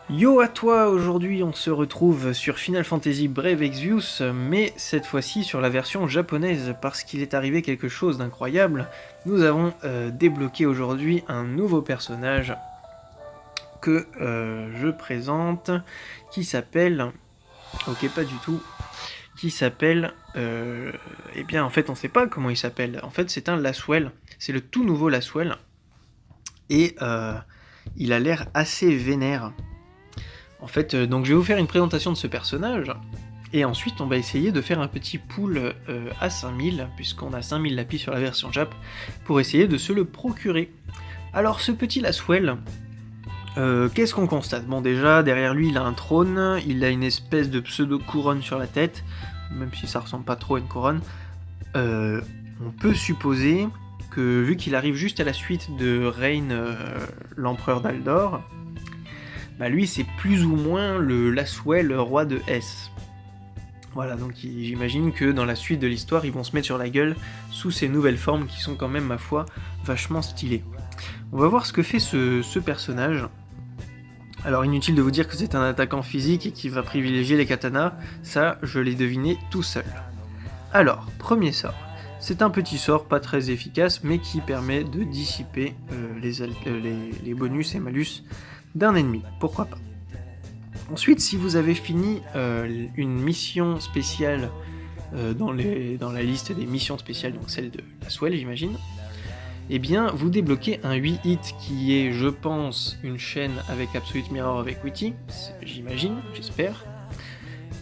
Yo à toi, aujourd'hui on se retrouve sur Final Fantasy Brave Exvius, mais cette fois-ci sur la version japonaise, parce qu'il est arrivé quelque chose d'incroyable. Nous avons débloqué aujourd'hui un nouveau personnage que je présente, qui s'appelle... Ok, pas du tout. Qui s'appelle... eh bien en fait on sait pas comment il s'appelle. En fait c'est un Laswell, c'est le tout nouveau Laswell, et il a l'air assez vénère. En fait, donc je vais vous faire une présentation de ce personnage, et ensuite on va essayer de faire un petit pool à 5000, puisqu'on a 5000 lapis sur la version Jap, pour essayer de se le procurer. Alors ce petit Laswell, qu'est-ce qu'on constate? Bon déjà, derrière lui il a un trône, il a une espèce de pseudo-couronne sur la tête, même si ça ressemble pas trop à une couronne. On peut supposer que vu qu'il arrive juste à la suite de Rain, l'empereur d'Aldor, bah lui c'est plus ou moins le Laswell roi de S. Voilà, donc j'imagine que dans la suite de l'histoire, ils vont se mettre sur la gueule sous ces nouvelles formes qui sont quand même, ma foi, vachement stylées. On va voir ce que fait ce personnage. Alors inutile de vous dire que c'est un attaquant physique et qui va privilégier les katanas, ça je l'ai deviné tout seul. Alors, premier sort. C'est un petit sort pas très efficace, mais qui permet de dissiper les bonus et malus d'un ennemi, pourquoi pas. Ensuite, si vous avez fini une mission spéciale dans la liste des missions spéciales, donc celle de Laswell j'imagine, eh bien vous débloquez un 8 hit qui est, je pense, une chaîne avec Absolute Mirror avec Witty, j'imagine, j'espère,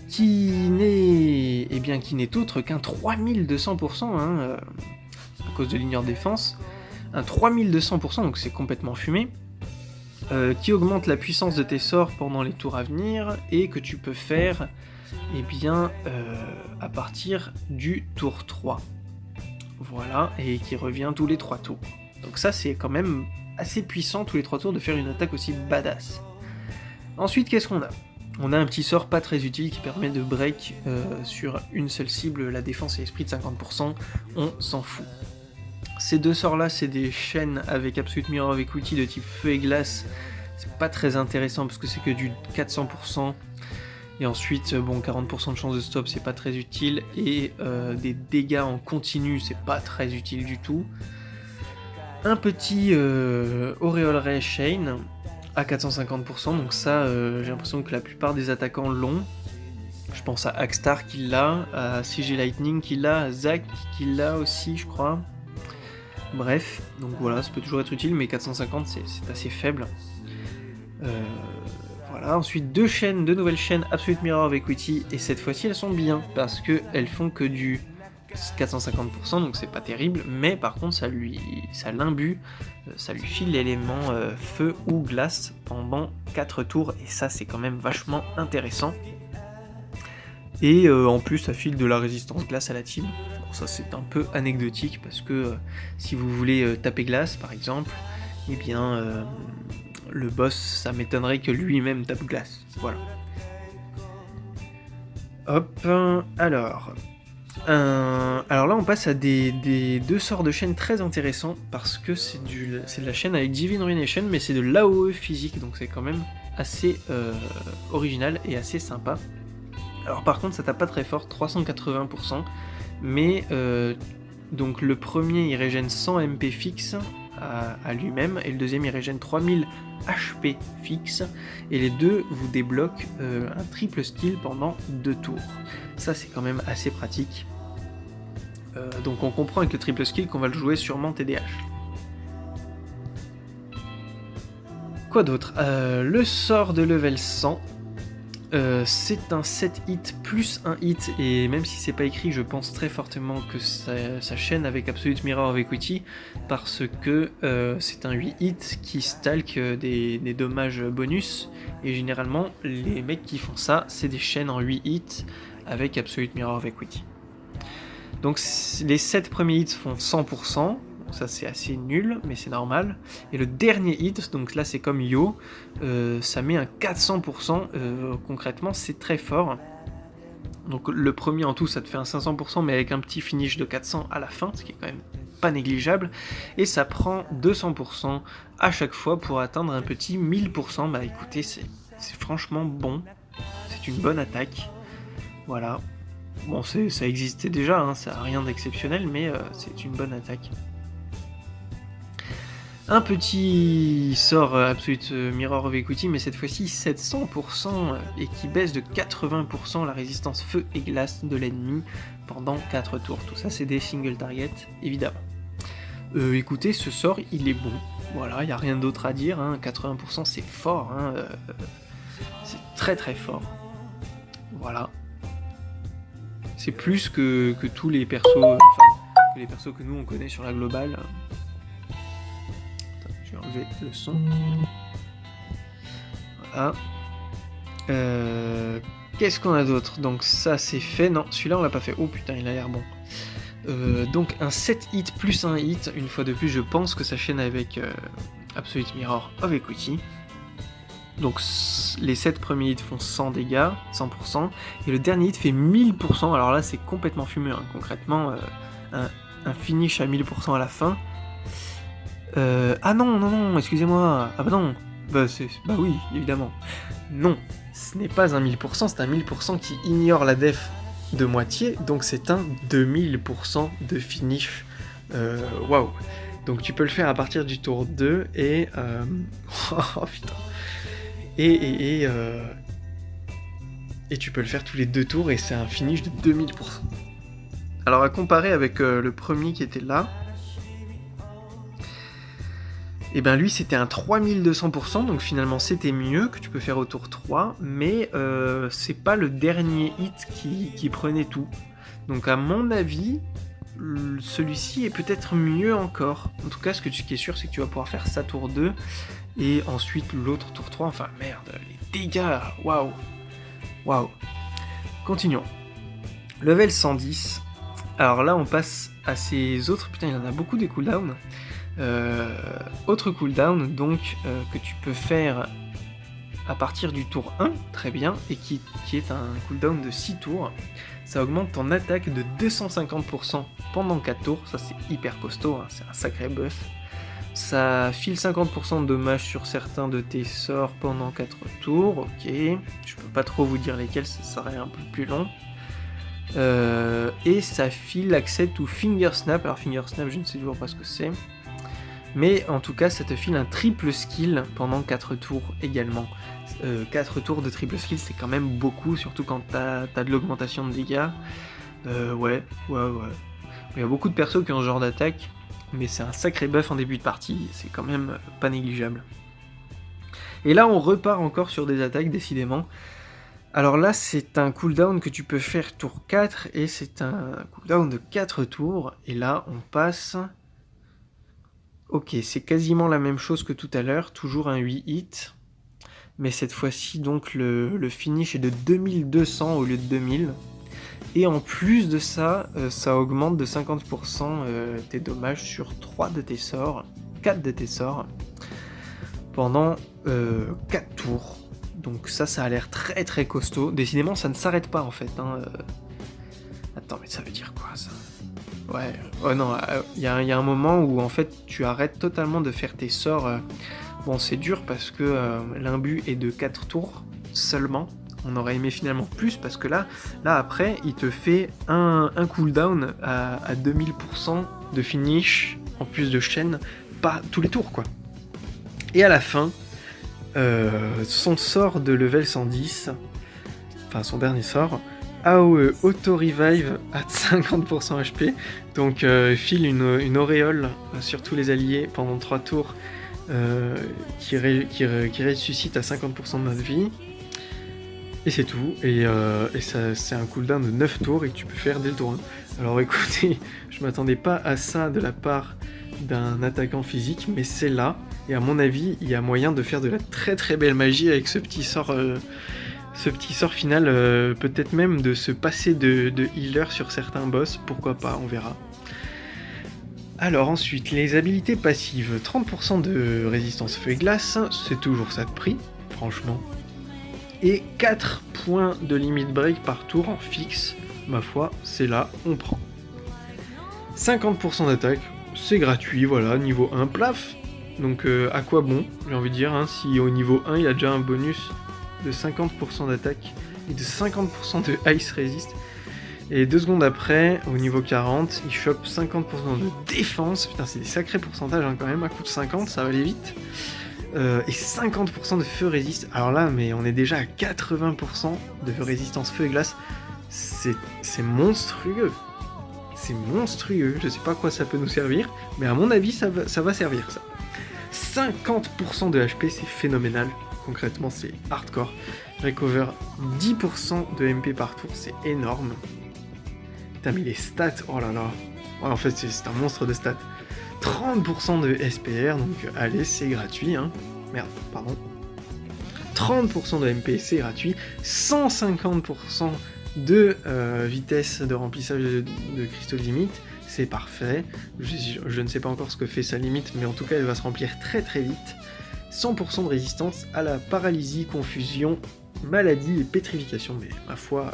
qui n'est autre qu'un 3200%, hein, à cause de l'ignore défense, un 3200%, donc c'est complètement fumé, qui augmente la puissance de tes sorts pendant les tours à venir, et que tu peux faire à partir du tour 3. Voilà, et qui revient tous les 3 tours. Donc ça c'est quand même assez puissant tous les 3 tours de faire une attaque aussi badass. Ensuite qu'est-ce qu'on a? On a un petit sort pas très utile qui permet de break sur une seule cible la défense et l'esprit de 50%, on s'en fout. Ces deux sorts là c'est des chaînes avec Absolute Mirror avec Witty de type feu et glace, c'est pas très intéressant parce que c'est que du 400%, et ensuite bon 40% de chance de stop c'est pas très utile, et des dégâts en continu c'est pas très utile du tout. Un petit Auréole Ray Chain à 450%, donc ça j'ai l'impression que la plupart des attaquants l'ont. Je pense à Axstar qui l'a, à CG Lightning qui l'a, à Zac qui l'a aussi je crois. Bref, donc voilà, ça peut toujours être utile, mais 450 c'est assez faible. Voilà, ensuite deux nouvelles chaînes Absolute Mirror avec Witty, et cette fois-ci elles sont bien, parce qu'elles font que du 450%, donc c'est pas terrible, mais par contre ça l'imbue, ça lui file l'élément feu ou glace pendant 4 tours, et ça c'est quand même vachement intéressant. Et en plus ça file de la résistance glace à la team. Bon, ça c'est un peu anecdotique parce que si vous voulez taper glace par exemple, eh bien le boss, ça m'étonnerait que lui-même tape glace. Voilà. Hop, alors là on passe à des deux sorts de chaînes très intéressants parce que c'est de la chaîne avec Divine Ruination, mais c'est de l'AOE physique, donc c'est quand même assez original et assez sympa. Alors par contre ça tape pas très fort, 380%, mais donc le premier il régène 100 MP fixe à lui-même, et le deuxième il régène 3000 HP fixe, et les deux vous débloquent un triple skill pendant 2 tours. Ça c'est quand même assez pratique. Donc on comprend avec le triple skill qu'on va le jouer sûrement TDH. Quoi d'autre? Le sort de level 100. C'est un 7 hit plus 1 hit, et même si c'est pas écrit, je pense très fortement que ça chaîne avec Absolute Mirror avec Witty, parce que c'est un 8 hit qui stalk des dommages bonus, et généralement les mecs qui font ça, c'est des chaînes en 8 hits avec Absolute Mirror avec Witty. Donc les 7 premiers hits font 100%, ça c'est assez nul, mais c'est normal. Et le dernier hit, donc là c'est comme Yo, ça met un 400%, concrètement c'est très fort. Donc le premier en tout ça te fait un 500%, mais avec un petit finish de 400 à la fin, ce qui est quand même pas négligeable, et ça prend 200% à chaque fois pour atteindre un petit 1000%, bah écoutez c'est franchement bon. C'est une bonne attaque. Voilà. Bon, ça existait déjà, hein, ça n'a rien d'exceptionnel, mais c'est une bonne attaque. Un petit sort Absolute Mirror of Equity, mais cette fois-ci 700% et qui baisse de 80% la résistance feu et glace de l'ennemi pendant 4 tours. Tout ça, c'est des single target, évidemment. Écoutez, ce sort, il est bon. Voilà, il n'y a rien d'autre à dire. Hein. 80%, c'est fort. Hein. C'est très très fort. Voilà. C'est plus que tous les persos, que les persos que nous on connaît sur la globale. Je vais enlever le son. Voilà. Qu'est-ce qu'on a d'autre? Donc ça c'est fait. Non, celui-là on l'a pas fait. Oh putain, il a l'air bon. Donc un 7 hits plus 1 hit. Une fois de plus, je pense que ça chaîne avec Absolute Mirror of Equity. Donc les 7 premiers hits font 100 dégâts, 100%, et le dernier hit fait 1000%, alors là c'est complètement fumeux, hein. Concrètement, un finish à 1000% à la fin. Ah non, excusez-moi, ah bah non, bah oui, évidemment. Non, ce n'est pas un 1000%, c'est un 1000% qui ignore la def de moitié, donc c'est un 2000% de finish. Waouh. Donc tu peux le faire à partir du tour 2, et... oh putain. Et tu peux le faire tous les 2 tours et c'est un finish de 2000%. Alors à comparer avec le premier qui était là, et ben lui c'était un 3200%, donc finalement c'était mieux, que tu peux faire au tour 3, mais c'est pas le dernier hit qui prenait tout. Donc à mon avis, celui-ci est peut-être mieux encore. En tout cas, ce qui est sûr, c'est que tu vas pouvoir faire ça tour 2, et ensuite l'autre tour 3, enfin merde, les dégâts, waouh. Continuons. Level 110, alors là on passe à ces autres, putain il y en a beaucoup des cooldowns. Autre cooldown donc que tu peux faire à partir du tour 1, très bien, et qui est un cooldown de 6 tours. Ça augmente ton attaque de 250% pendant 4 tours, ça c'est hyper costaud, hein, c'est un sacré buff. Ça file 50% de dommages sur certains de tes sorts pendant 4 tours, ok. Je peux pas trop vous dire lesquels, ça serait un peu plus long. Et ça file accès to Finger Snap, alors Finger Snap je ne sais toujours pas ce que c'est. Mais en tout cas ça te file un triple skill pendant 4 tours également. 4 tours de triple skill c'est quand même beaucoup, surtout quand t'as de l'augmentation de dégâts. Ouais. Il y a beaucoup de persos qui ont ce genre d'attaque, mais c'est un sacré buff en début de partie, c'est quand même pas négligeable. Et là on repart encore sur des attaques décidément. Alors là c'est un cooldown que tu peux faire tour 4, et c'est un cooldown de 4 tours, et là on passe... Ok, c'est quasiment la même chose que tout à l'heure, toujours un 8 hit, mais cette fois-ci donc le finish est de 2200 au lieu de 2000, et en plus de ça, ça augmente de 50% tes dommages sur 3 de tes sorts, 4 de tes sorts, pendant 4 tours, donc ça a l'air très très costaud, décidément ça ne s'arrête pas en fait, hein. Attends, mais ça veut dire quoi ça ? Ouais, oh non, il y a un moment où en fait tu arrêtes totalement de faire tes sorts. Bon, c'est dur parce que l'imbu est de 4 tours seulement. On aurait aimé finalement plus parce que là après, il te fait un cooldown à 2000% de finish en plus de chaîne, pas tous les tours quoi. Et à la fin, son sort de level 110, enfin son dernier sort, AOE Auto Revive à 50% HP, donc file une auréole sur tous les alliés pendant 3 tours qui ressuscite à 50% de notre vie, et c'est tout, et ça, c'est un cooldown de 9 tours et que tu peux faire dès le tour 1. Alors écoutez, je m'attendais pas à ça de la part d'un attaquant physique, mais c'est là, et à mon avis il y a moyen de faire de la très très belle magie avec ce petit sort final, peut-être même de se passer de healer sur certains boss, pourquoi pas, on verra. Alors ensuite, les habilités passives, 30% de résistance feu et glace, c'est toujours ça de prix, franchement. Et 4 points de limit break par tour en fixe, ma foi, c'est là, on prend. 50% d'attaque, c'est gratuit, voilà, niveau 1, plaf. Donc à quoi bon, j'ai envie de dire, hein, si au niveau 1 il a déjà un bonus de 50% d'attaque et de 50% de ice resist. Et 2 secondes après, au niveau 40, il chope 50% de défense. Putain, c'est des sacrés pourcentages hein, quand même. À coup de 50, ça va aller vite. Et 50% de feu résiste. Alors là, mais on est déjà à 80% de résistance feu et glace. C'est monstrueux. C'est monstrueux. Je sais pas à quoi ça peut nous servir, mais à mon avis, ça va servir ça. 50% de HP, c'est phénoménal. Concrètement, c'est hardcore. Recover 10% de MP par tour, c'est énorme. Putain, mais les stats, oh là là. Ouais, en fait, c'est un monstre de stats. 30% de SPR, donc allez, c'est gratuit, hein. Merde, pardon. 30% de MP, c'est gratuit. 150% de vitesse de remplissage de cristaux limite, c'est parfait. Je ne sais pas encore ce que fait sa limite, mais en tout cas, elle va se remplir très très vite. 100% de résistance à la paralysie, confusion, maladie et pétrification. Mais ma foi...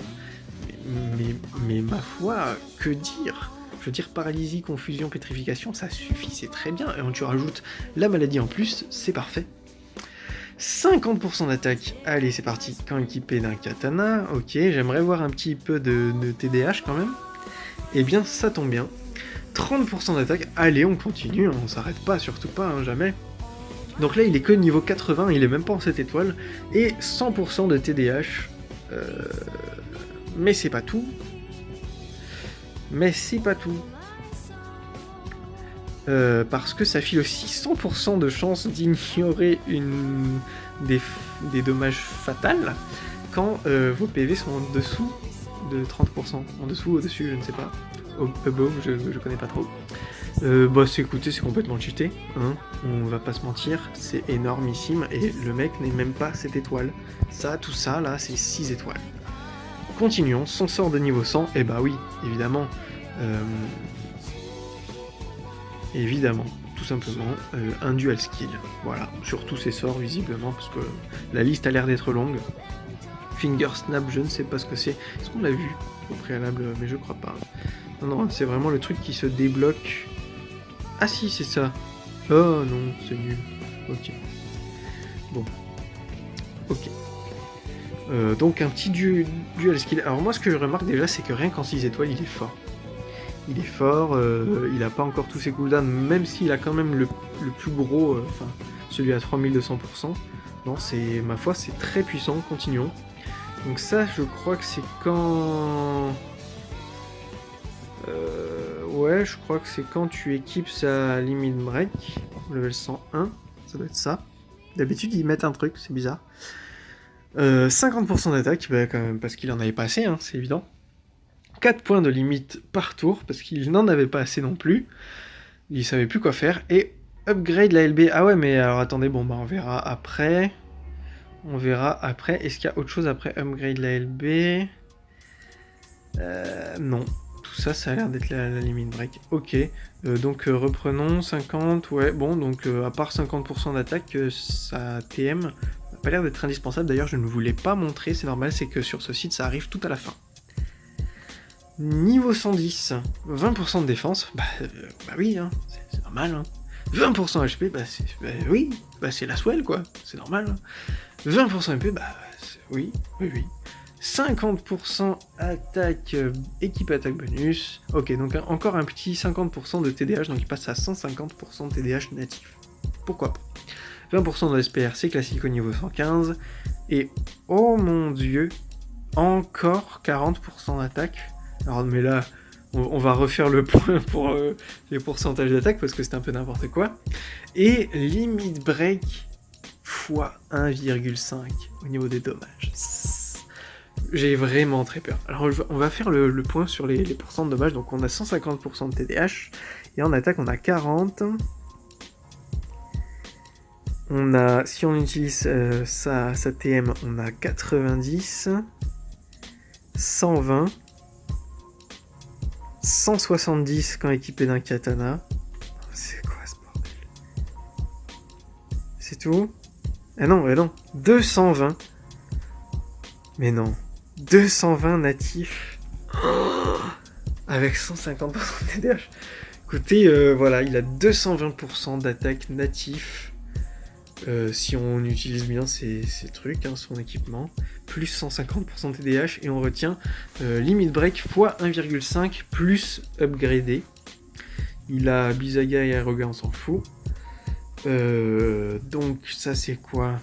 Mais ma foi, que dire ? Je veux dire, paralysie, confusion, pétrification, ça suffit, c'est très bien. Et quand tu rajoutes la maladie en plus, c'est parfait. 50% d'attaque, allez c'est parti, quand équipé d'un katana, ok, j'aimerais voir un petit peu de TDH quand même. Eh bien, ça tombe bien. 30% d'attaque, allez, on continue, on s'arrête pas, surtout pas, hein, jamais. Donc là, il est que niveau 80, il est même pas en 7 étoiles, et 100% de TDH, mais c'est pas tout. Parce que ça file aussi 100% de chance d'ignorer des dommages fatals quand vos PV sont en dessous de 30%. En dessous ou au-dessus, je ne sais pas. Above, je connais pas trop. Bah écoutez, c'est complètement cheaté, hein, on va pas se mentir, c'est énormissime, et le mec n'est même pas 7 étoiles. Ça, tout ça, là, c'est 6 étoiles. Continuons, son sort de niveau 100, et bah oui, évidemment, tout simplement, un dual skill, voilà, sur tous ses sorts, visiblement, parce que la liste a l'air d'être longue. Finger Snap, je ne sais pas ce que c'est, est-ce qu'on l'a vu au préalable, mais je crois pas. Non, c'est vraiment le truc qui se débloque. Ah si, c'est ça. Oh non, c'est nul. Ok. Bon. Ok. Donc un petit dual skill. Alors moi ce que je remarque déjà c'est que rien qu'en 6 étoiles il est fort. Il est fort, il a pas encore tous ses cooldowns, même s'il a quand même le plus gros, enfin celui à 3200%. Non, c'est, ma foi, c'est très puissant, continuons. Donc ça je crois que c'est quand... ouais, je crois que c'est quand tu équipes sa limit break, level 101, ça doit être ça. D'habitude ils mettent un truc, c'est bizarre. 50% d'attaque, bah, quand même, parce qu'il en avait pas assez, hein, c'est évident. 4 points de limite par tour, parce qu'il n'en avait pas assez non plus. Il savait plus quoi faire. Et upgrade la LB. Ah ouais, mais alors attendez, bon bah on verra après. Est-ce qu'il y a autre chose après upgrade la LB? Non. Tout ça, ça a l'air d'être la limit break. Ok. Donc reprenons 50. Ouais, bon, donc à part 50% d'attaque, ça TM n'a pas l'air d'être indispensable. D'ailleurs, je ne vous l'ai pas montré, c'est normal, c'est que sur ce site, ça arrive tout à la fin. Niveau 110, 20% de défense, bah oui, hein, c'est normal. Hein. 20% HP, oui, c'est la swell quoi, c'est normal. Hein. 20% MP, oui. 50% attaque, équipe attaque bonus. Ok, donc encore un petit 50% de TDH, donc il passe à 150% de TDH natif. Pourquoi pas. 20% de SPR, c'est classique au niveau 115. Et oh mon dieu, encore 40% d'attaque. Alors mais là, on va refaire le point pour les pourcentages d'attaque parce que c'est un peu n'importe quoi. Et limit break x 1,5 au niveau des dommages. J'ai vraiment très peur. Alors on va faire le point sur les pourcents de dommages. Donc on a 150% de TDH et en attaque on a 40. On a, si on utilise sa TM, on a 90, 120, 170 quand équipé d'un katana. C'est quoi ce bordel? C'est tout? Ah non, 220. Mais non, 220 natifs. Oh, avec 150% de TDH. Écoutez, voilà, il a 220% d'attaque natif. si on utilise bien ces trucs, hein, son équipement. Plus 150% TDH et on retient Limit Break x 1,5 plus upgradé. Il a Bisaga et Aeroga, on s'en fout. Donc ça c'est quoi?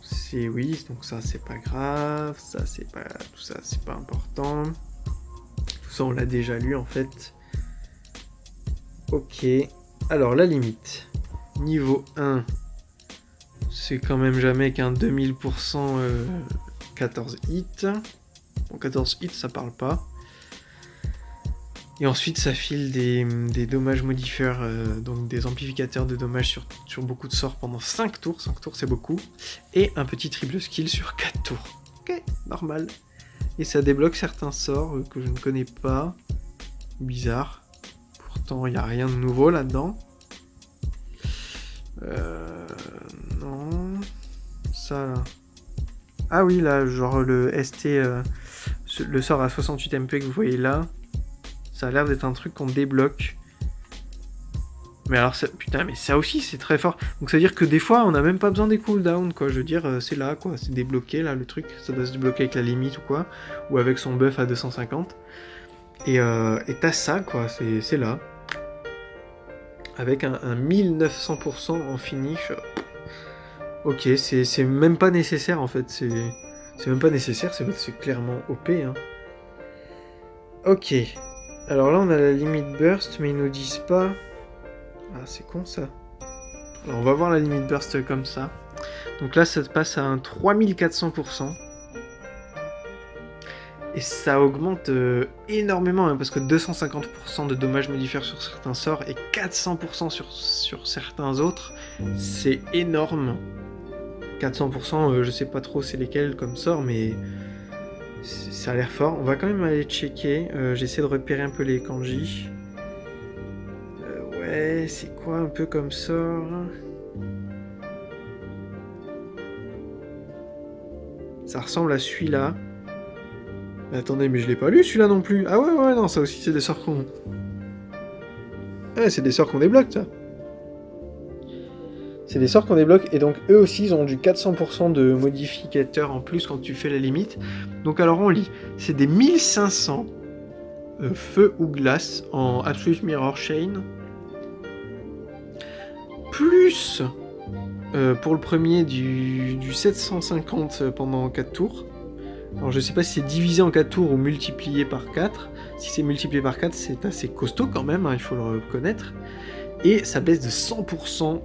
C'est oui, donc ça c'est pas grave, ça c'est pas, tout ça c'est pas important. Tout ça on l'a déjà lu en fait. Ok, alors la limite. Niveau 1, c'est quand même jamais qu'un 2000% 14 hits. Bon, 14 hits ça parle pas. Et ensuite ça file des dommages modifieurs, donc des amplificateurs de dommages sur beaucoup de sorts pendant 5 tours. 5 tours c'est beaucoup. Et un petit triple skill sur 4 tours. Ok, normal. Et ça débloque certains sorts que je ne connais pas. Bizarre. Pourtant il n'y a rien de nouveau là-dedans. Non. Ça là. Ah oui là, genre le ST, le sort à 68 MP que vous voyez là. Ça a l'air d'être un truc qu'on débloque. Mais alors, ça, putain, mais ça aussi, c'est très fort. Donc, ça veut dire que des fois, on n'a même pas besoin des cooldowns, quoi. Je veux dire, c'est là, quoi. C'est débloqué, là, le truc. Ça doit se débloquer avec la limite ou quoi. Ou avec son buff à 250. Et t'as ça, quoi. C'est là. Avec un 1900% en finish. Ok, c'est même pas nécessaire, en fait. C'est même pas nécessaire. C'est clairement OP, hein. Ok. Alors là, on a la limite burst, mais ils nous disent pas... Ah, c'est con, ça. Alors, on va voir la limite burst comme ça. Donc là, ça passe à un 3400%. Et ça augmente énormément, hein, parce que 250% de dommages modifiés sur certains sorts et 400% sur certains autres, c'est énorme. 400%, je sais pas trop c'est lesquels comme sort, mais... Ça a l'air fort. On va quand même aller checker. J'essaie de repérer un peu les kanji. Ouais, c'est quoi un peu comme sort? Ça ressemble à celui-là. Mais attendez, mais je l'ai pas lu celui-là non plus. Ah ouais, non, ça aussi c'est des sorts qu'on... Ouais, c'est des sorts qu'on débloque, ça. C'est des sorts qu'on débloque, et donc eux aussi ils ont du 400% de modificateurs en plus quand tu fais la limite. Donc alors on lit, c'est des 1500 feu ou glace en Absolute Mirror Chain. Plus pour le premier du 750 pendant 4 tours. Alors je sais pas si c'est divisé en 4 tours ou multiplié par 4. Si c'est multiplié par 4, c'est assez costaud quand même, hein, il faut le reconnaître. Et ça baisse de 100%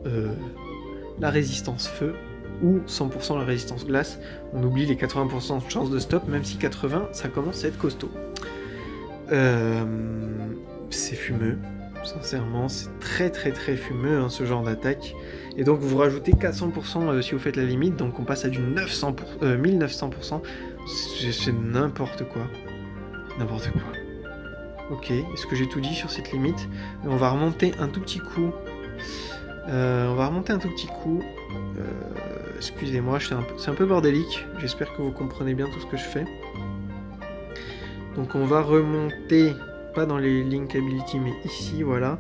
la résistance feu ou 100% la résistance glace. On oublie les 80% de chance de stop, même si 80, ça commence à être costaud. C'est fumeux, sincèrement, c'est très fumeux, hein, ce genre d'attaque. Et donc vous rajoutez 400% si vous faites la limite, donc on passe à du 1900%. C'est n'importe quoi. N'importe quoi. Ok, est-ce que j'ai tout dit sur cette limite? On va remonter un tout petit coup. Excusez-moi, c'est un peu bordélique. J'espère que vous comprenez bien tout ce que je fais. Donc on va remonter, pas dans les link ability, mais ici, voilà.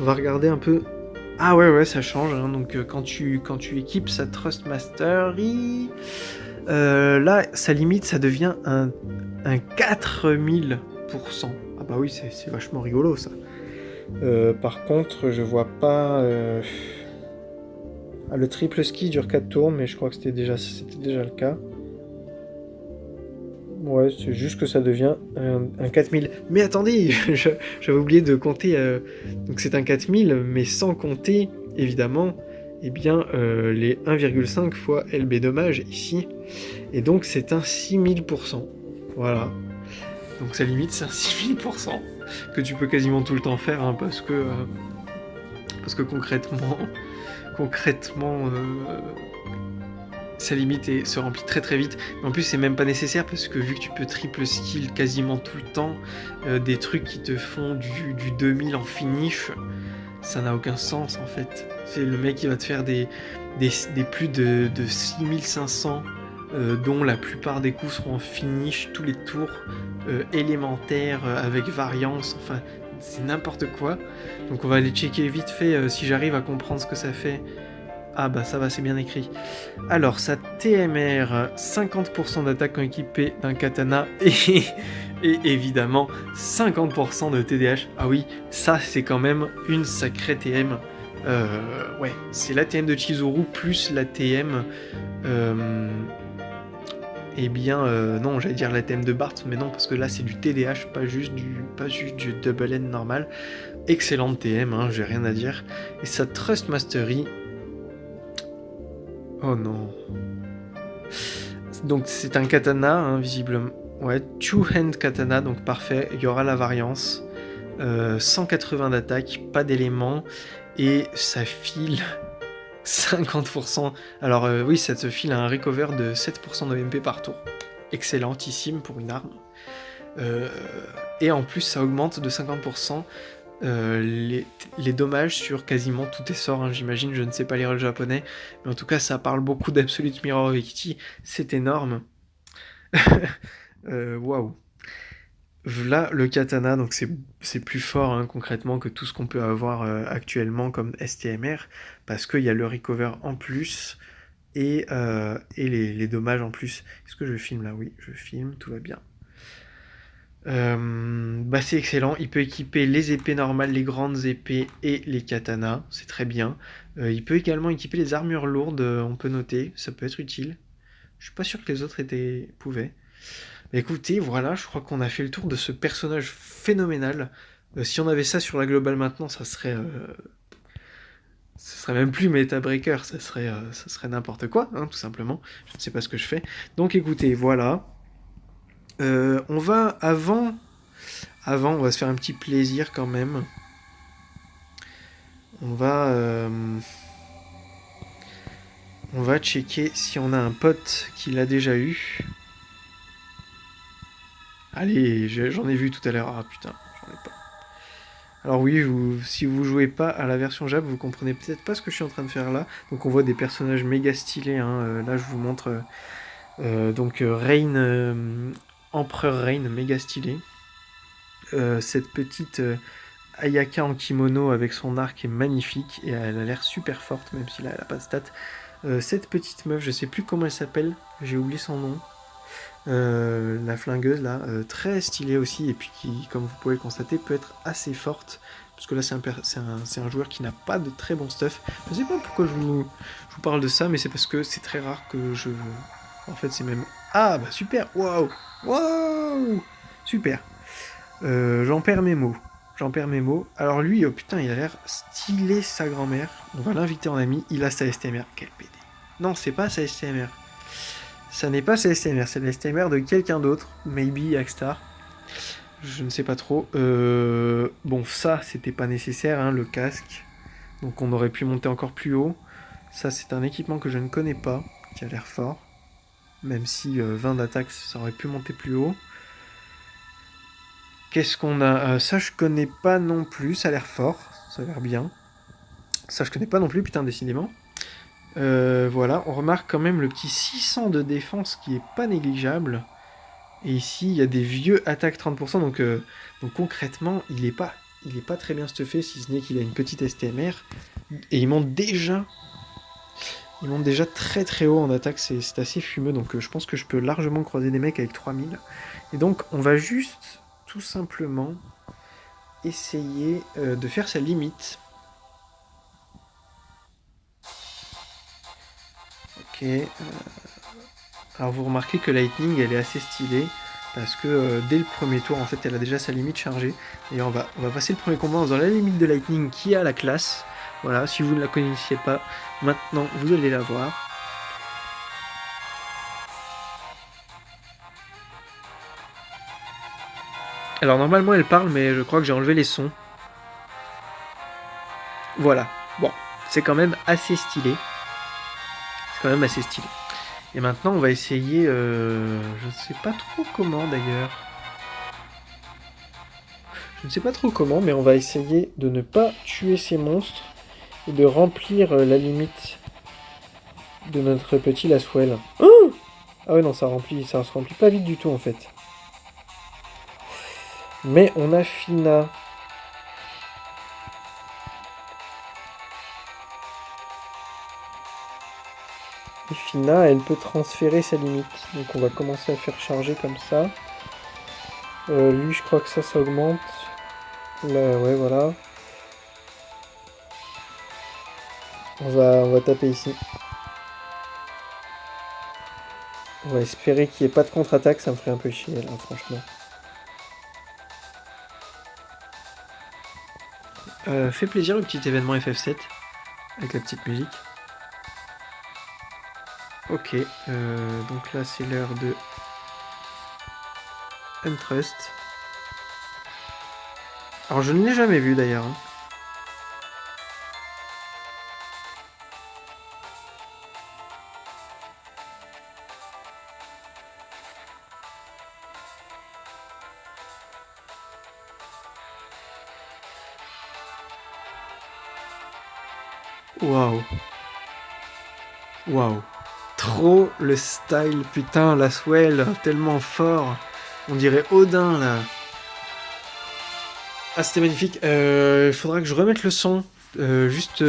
On va regarder un peu... Ah ouais, ça change. Hein. Donc quand tu équipes sa Trust Mastery, là, sa limite, ça devient un 4000%. Ah bah oui, c'est vachement rigolo, ça. Par contre, je vois pas... Ah, le triple ski dure 4 tours, mais je crois que c'était déjà le cas. Ouais, c'est juste que ça devient un 4000. Mais attendez, j'avais oublié de compter. Donc c'est un 4000, mais sans compter, évidemment, eh bien, les 1,5 fois LB dommage ici. Et donc c'est un 6000%. Voilà. Donc sa limite, c'est un 6000%. Que tu peux quasiment tout le temps faire, hein, parce que concrètement, sa limite se remplit très vite. Mais en plus, c'est même pas nécessaire parce que vu que tu peux triple skill quasiment tout le temps, des trucs qui te font du 2000 en finish, ça n'a aucun sens en fait. C'est le mec qui va te faire des plus de 6500, dont la plupart des coups seront en finish tous les tours, élémentaires, avec variance, enfin, c'est n'importe quoi. Donc on va aller checker vite fait si j'arrive à comprendre ce que ça fait. Ah bah ça va, c'est bien écrit. Alors, sa TMR, 50% d'attaque quand équipée d'un katana et évidemment 50% de TDH. Ah oui, ça c'est quand même une sacrée TM. Ouais, c'est la TM de Chizuru plus la TM... eh bien, non, j'allais dire la TM de Bart, mais non, parce que là c'est du TDH, pas juste du Double N normal. Excellente TM, hein, j'ai rien à dire. Et sa Trust Mastery... Oh non... Donc c'est un katana, hein, visiblement. Ouais, two-hand katana, donc parfait. Il y aura la variance. 180 d'attaque, pas d'éléments. Et ça file 50%. Alors oui, ça te file un recover de 7% de MP par tour. Excellentissime pour une arme. Et en plus, ça augmente de 50% les dommages sur quasiment tous tes sorts, hein, j'imagine, je ne sais pas lire le japonais, mais en tout cas ça parle beaucoup d'Absolute Mirror Equity, c'est énorme. Waouh. Là, le katana, donc c'est plus fort hein, concrètement que tout ce qu'on peut avoir actuellement comme STMR, parce qu'il y a le recover en plus et les dommages en plus. Est-ce que je filme là? Oui, je filme, tout va bien. Bah c'est excellent, il peut équiper les épées normales, les grandes épées et les katanas, c'est très bien. Il peut également équiper les armures lourdes, on peut noter, ça peut être utile. Je suis pas sûr que les autres pouvaient. Mais écoutez, voilà, je crois qu'on a fait le tour de ce personnage phénoménal. Si on avait ça sur la globale maintenant, ça serait même plus Meta Breaker, ça serait n'importe quoi, hein, tout simplement. Je ne sais pas ce que je fais. Donc écoutez, voilà. On va avant, on va se faire un petit plaisir quand même. On va checker si on a un pote qui l'a déjà eu. Allez, j'en ai vu tout à l'heure. Ah putain, j'en ai pas. Alors oui, si vous jouez pas à la version Jap, vous comprenez peut-être pas ce que je suis en train de faire là. Donc on voit des personnages méga stylés. Hein. Là, je vous montre donc Rain, Empereur Rain, méga stylé. Cette petite Ayaka en kimono avec son arc est magnifique et elle a l'air super forte, même si là elle a pas de stats. Cette petite meuf, je sais plus comment elle s'appelle, j'ai oublié son nom. La flingueuse là, très stylée aussi, et puis qui, comme vous pouvez le constater, peut être assez forte. Parce que là, c'est un joueur qui n'a pas de très bon stuff. Je sais pas pourquoi je vous parle de ça, mais c'est parce que c'est très rare que je. En fait, c'est même. Ah, bah super! Waouh! Waouh! Super! J'en perds mes mots. J'en perds mes mots. Alors lui, oh putain, il a l'air stylé sa grand-mère. On va l'inviter en ami. Il a sa STMR. Quel PD. Non, c'est pas sa STMR. Ça n'est pas sa STMR. C'est la STMR de quelqu'un d'autre. Maybe Axstar. Je ne sais pas trop. Bon, ça, c'était pas nécessaire, hein, le casque. Donc on aurait pu monter encore plus haut. Ça, c'est un équipement que je ne connais pas, qui a l'air fort. Même si 20 d'attaque, ça aurait pu monter plus haut. Qu'est-ce qu'on a ça, je connais pas non plus. Ça a l'air fort. Ça a l'air bien. Ça, je connais pas non plus, putain, décidément. Voilà, on remarque quand même le petit 600 de défense qui est pas négligeable. Et ici, il y a des vieux attaques 30%. Donc concrètement, il est pas très bien stuffé, si ce n'est qu'il a une petite STMR. Et il monte déjà très très haut en attaque. C'est assez fumeux. Donc je pense que je peux largement croiser des mecs avec 3000. Et donc, on va juste tout simplement essayer de faire sa limite. Ok. Alors vous remarquez que Lightning elle est assez stylée parce que dès le premier tour en fait elle a déjà sa limite chargée. Et on va passer le premier combat en faisant la limite de Lightning qui a la classe. Voilà, si vous ne la connaissiez pas, maintenant vous allez la voir. Alors normalement elle parle mais je crois que j'ai enlevé les sons. Voilà, bon, c'est quand même assez stylé. C'est quand même assez stylé. Et maintenant on va essayer, je ne sais pas trop comment d'ailleurs. Je ne sais pas trop comment, mais on va essayer de ne pas tuer ces monstres et de remplir la limite de notre petit Laswell. Oh ah ouais non, ça se remplit pas vite du tout en fait. Mais on a Fina. Fina, elle peut transférer sa limite. Donc on va commencer à faire charger comme ça. Lui, je crois que ça augmente. Là, ouais, voilà. On va taper ici. On va espérer qu'il n'y ait pas de contre-attaque, ça me ferait un peu chier là, franchement. Fait plaisir le petit événement FF7 avec la petite musique. Ok, donc là c'est l'heure de Untrust. Alors je ne l'ai jamais vu d'ailleurs. Hein. Waouh. Waouh. Trop le style, putain, la swell, tellement fort. On dirait Odin là. Ah, c'était magnifique. Il faudra que je remette le son. Juste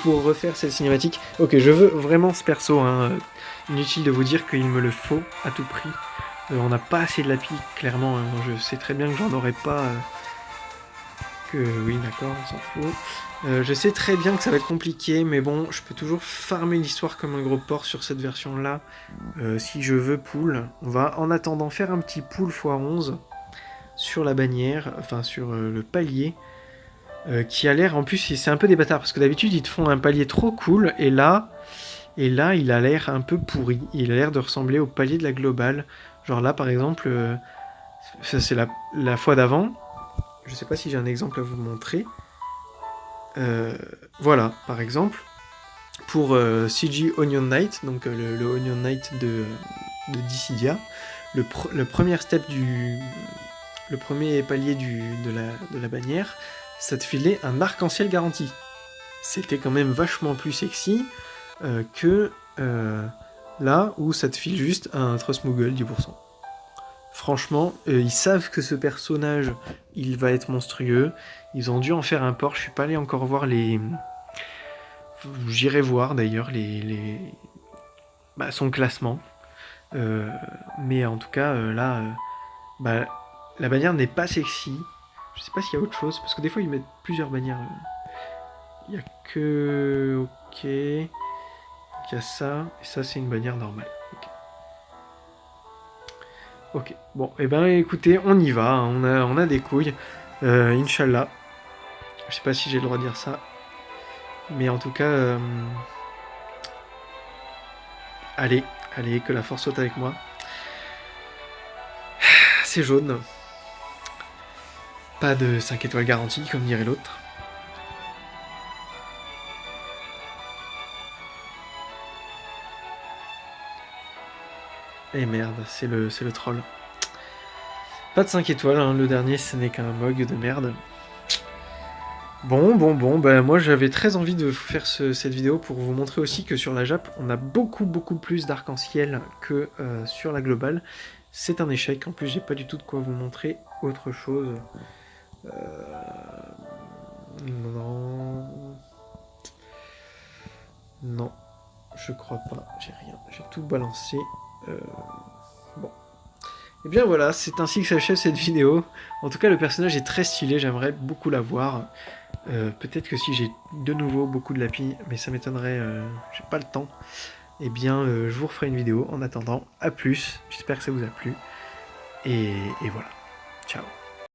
pour refaire cette cinématique. Ok, je veux vraiment ce perso. Hein. Inutile de vous dire qu'il me le faut à tout prix. On n'a pas assez de lapis, clairement. Hein. Je sais très bien que j'en aurais pas. Que oui, d'accord, on s'en fout. Je sais très bien que ça va être compliqué, mais bon, je peux toujours farmer l'histoire comme un gros porc sur cette version-là. Si je veux pool, on va en attendant faire un petit pool x11 sur la bannière, enfin sur le palier. Qui a l'air, en plus, c'est un peu des bâtards, parce que d'habitude, ils te font un palier trop cool, et là, il a l'air un peu pourri. Il a l'air de ressembler au palier de la globale. Genre là, par exemple, ça c'est la fois d'avant. Je sais pas si j'ai un exemple à vous montrer. Voilà, par exemple, pour CG Onion Knight, donc le Onion Knight de Dissidia, le premier step le premier palier de la bannière, ça te filait un arc-en-ciel garanti. C'était quand même vachement plus sexy que là où ça te file juste un Trust Moogle 10%. Franchement, ils savent que ce personnage, il va être monstrueux. Ils ont dû en faire un port. Je suis pas allé encore voir les... J'irai voir d'ailleurs son classement. Mais en tout cas, là, la bannière n'est pas sexy. Je sais pas s'il y a autre chose, parce que des fois ils mettent plusieurs bannières. Il y a que... Ok. Il y a ça, et ça c'est une bannière normale. Ok, bon, et ben écoutez, on y va, hein. On a des couilles. Inch'Allah. Je sais pas si j'ai le droit de dire ça. Mais en tout cas, allez, que la force soit avec moi. C'est jaune. Pas de 5 étoiles garanties, comme dirait l'autre. Et merde, c'est le troll. Pas de 5 étoiles, hein. Le dernier ce n'est qu'un mog de merde. Bon, bah moi j'avais très envie de faire cette vidéo pour vous montrer aussi que sur la Jap, on a beaucoup plus d'arc-en-ciel que sur la globale. C'est un échec, en plus j'ai pas du tout de quoi vous montrer autre chose. Non, je crois pas, j'ai rien, j'ai tout balancé. Bon. Et bien voilà, c'est ainsi que s'achève cette vidéo. En tout cas, le personnage est très stylé, j'aimerais beaucoup la voir. Peut-être que si j'ai de nouveau beaucoup de lapis, mais ça m'étonnerait, j'ai pas le temps, eh bien je vous referai une vidéo. En attendant, à plus, j'espère que ça vous a plu, et voilà, ciao.